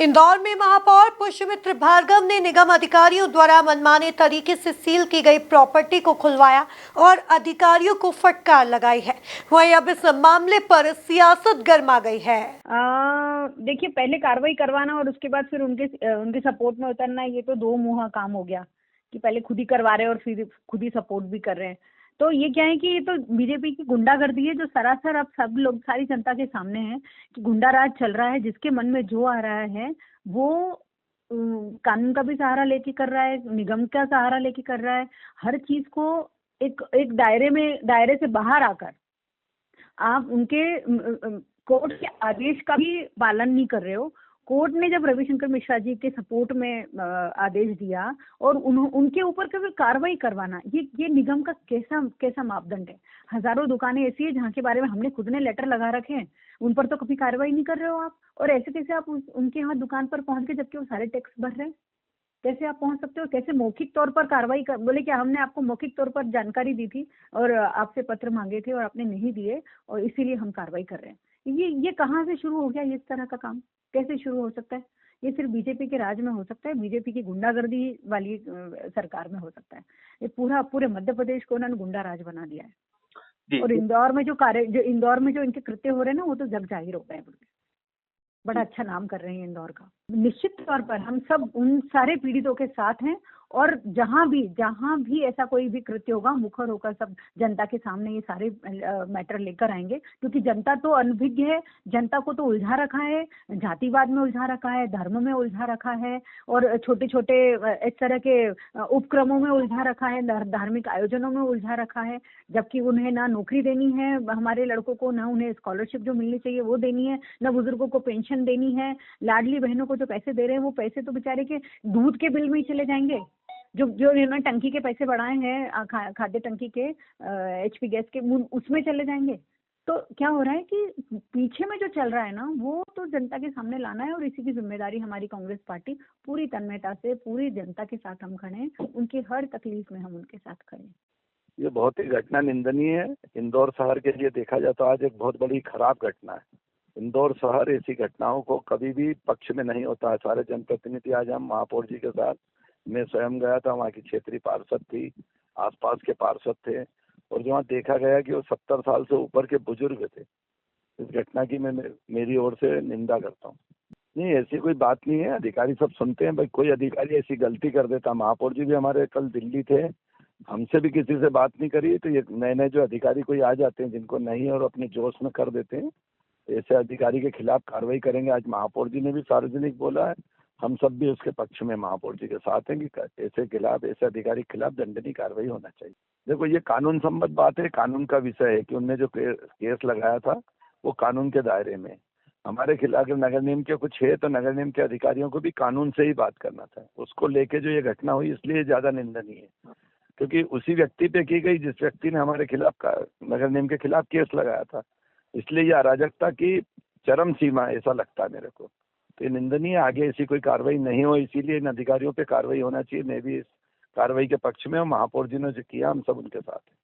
इंदौर में महापौर पुष्यमित्र भार्गव ने निगम अधिकारियों द्वारा मनमाने तरीके से सील की गई प्रॉपर्टी को खुलवाया और अधिकारियों को फटकार लगाई है। वहीं अब इस मामले पर सियासत गर्मा गई है। देखिए, पहले कार्रवाई करवाना और उसके बाद फिर उनके सपोर्ट में उतरना, ये तो दो मुंहा काम हो गया कि पहले खुद ही करवा रहे हैं और फिर खुद ही सपोर्ट भी कर रहे हैं। तो ये क्या है कि ये तो बीजेपी की गुंडागर्दी है जो सरासर अब सब लोग, सारी जनता के सामने है कि गुंडा राज चल रहा है। जिसके मन में जो आ रहा है वो कानून का भी सहारा लेके कर रहा है, निगम का सहारा लेके कर रहा है। हर चीज को एक दायरे से बाहर आकर आप उनके कोर्ट के आदेश का भी पालन नहीं कर रहे हो। कोर्ट ने जब रविशंकर मिश्रा जी के सपोर्ट में आदेश दिया और उनके ऊपर कभी कार्रवाई करवाना, ये निगम का कैसा मापदंड है। हजारों दुकानें ऐसी है जहाँ के बारे में हमने खुद ने लेटर लगा रखे हैं, उन पर तो कभी कार्रवाई नहीं कर रहे हो आप। और ऐसे कैसे आप उनके यहाँ दुकान पर पहुंच के, जबकि वो सारे टैक्स भर रहे हैं, कैसे आप पहुंच सकते हो? कैसे मौखिक तौर पर कार्रवाई कर, बोले क्या हमने आपको मौखिक तौर पर जानकारी दी थी और आपसे पत्र मांगे थे और आपने नहीं दिए और इसीलिए हम कार्रवाई कर रहे हैं। ये कहाँ से शुरू हो गया? इस तरह का काम कैसे शुरू हो सकता है? ये सिर्फ बीजेपी के राज में हो सकता है, बीजेपी की गुंडागर्दी वाली सरकार में हो सकता है। ये पूरे मध्य प्रदेश को उन्होंने गुंडा राज बना दिया है। और इंदौर में जो इनके कृत्य हो रहे हैं ना, वो तो जग जाहिर हो गए। बड़ा अच्छा नाम कर रहे हैं इंदौर का। निश्चित तौर पर हम सब उन सारे पीड़ितों के साथ हैं और जहां भी ऐसा कोई भी कृत्य होगा, मुखर होकर सब जनता के सामने ये सारे मैटर लेकर आएंगे। क्योंकि जनता तो अनभिज्ञ है, जनता को तो उलझा रखा है, जातिवाद में उलझा रखा है, धर्म में उलझा रखा है और छोटे छोटे इस तरह के उपक्रमों में उलझा रखा है, धार्मिक आयोजनों में उलझा रखा है। जबकि उन्हें ना नौकरी देनी है हमारे लड़कों को, ना उन्हें स्कॉलरशिप जो मिलनी चाहिए वो देनी है, ना बुजुर्गों को पेंशन देनी है। लाडली बहनों को जो पैसे दे रहे हैं वो पैसे तो बेचारे के दूध के बिल में ही चले जाएंगे। जो इन्होंने टंकी के पैसे बढ़ाए हैं, खाद्य टंकी के HP गैस के, उसमें चले जाएंगे। तो क्या हो रहा है कि पीछे में जो चल रहा है ना, वो तो जनता के सामने लाना है और इसी की जिम्मेदारी हमारी कांग्रेस पार्टी पूरी तन्मयता से पूरी जनता के साथ हम खड़े हैं। उनकी हर तकलीफ में हम उनके साथ खड़े हैं। ये बहुत ही घटना निंदनीय है। इंदौर शहर के लिए देखा जाए तो आज एक बहुत बड़ी खराब घटना है। इंदौर शहर ऐसी घटनाओं को कभी भी पक्ष में नहीं होता है। सारे जनप्रतिनिधि आज हम महापौर जी के साथ, मैं स्वयं गया था, वहाँ की क्षेत्रीय पार्षद थी, आसपास के पार्षद थे और जहाँ देखा गया कि वो 70 साल से ऊपर के बुजुर्ग थे। इस घटना की मैं मेरी ओर से निंदा करता हूँ। नहीं, ऐसी कोई बात नहीं है। अधिकारी सब सुनते हैं भाई, कोई अधिकारी ऐसी गलती कर देता। महापौर जी भी हमारे कल दिल्ली थे, हमसे भी किसी से बात नहीं करी। तो ये नए नए जो अधिकारी कोई आ जाते हैं जिनको नहीं और अपने जोश में कर देते हैं, ऐसे अधिकारी के खिलाफ कार्रवाई करेंगे। आज महापौर जी ने भी सार्वजनिक बोला है, हम सब भी उसके पक्ष में महापौर जी के साथ हैं कि ऐसे अधिकारी के खिलाफ दंडनीय कार्रवाई होना चाहिए। देखो, ये कानून सम्मत बात है, कानून का विषय है कि उनने जो केस लगाया था वो कानून के दायरे में। हमारे खिलाफ नगर निगम के कुछ है तो नगर निगम के अधिकारियों को भी कानून से ही बात करना था। उसको लेके जो ये घटना हुई इसलिए ज्यादा निंदनीय है क्योंकि उसी व्यक्ति पे की गई जिस व्यक्ति ने हमारे खिलाफ नगर निगम के खिलाफ केस लगाया था। इसलिए ये अराजकता की चरम सीमा ऐसा लगता है मेरे को। तो ये निंदनीय, आगे ऐसी कोई कार्रवाई नहीं हो, इसीलिए इन अधिकारियों पे कार्रवाई होना चाहिए। मैं भी इस कार्रवाई के पक्ष में हूँ। महापौर जी ने जो किया, हम सब उनके साथ हैं।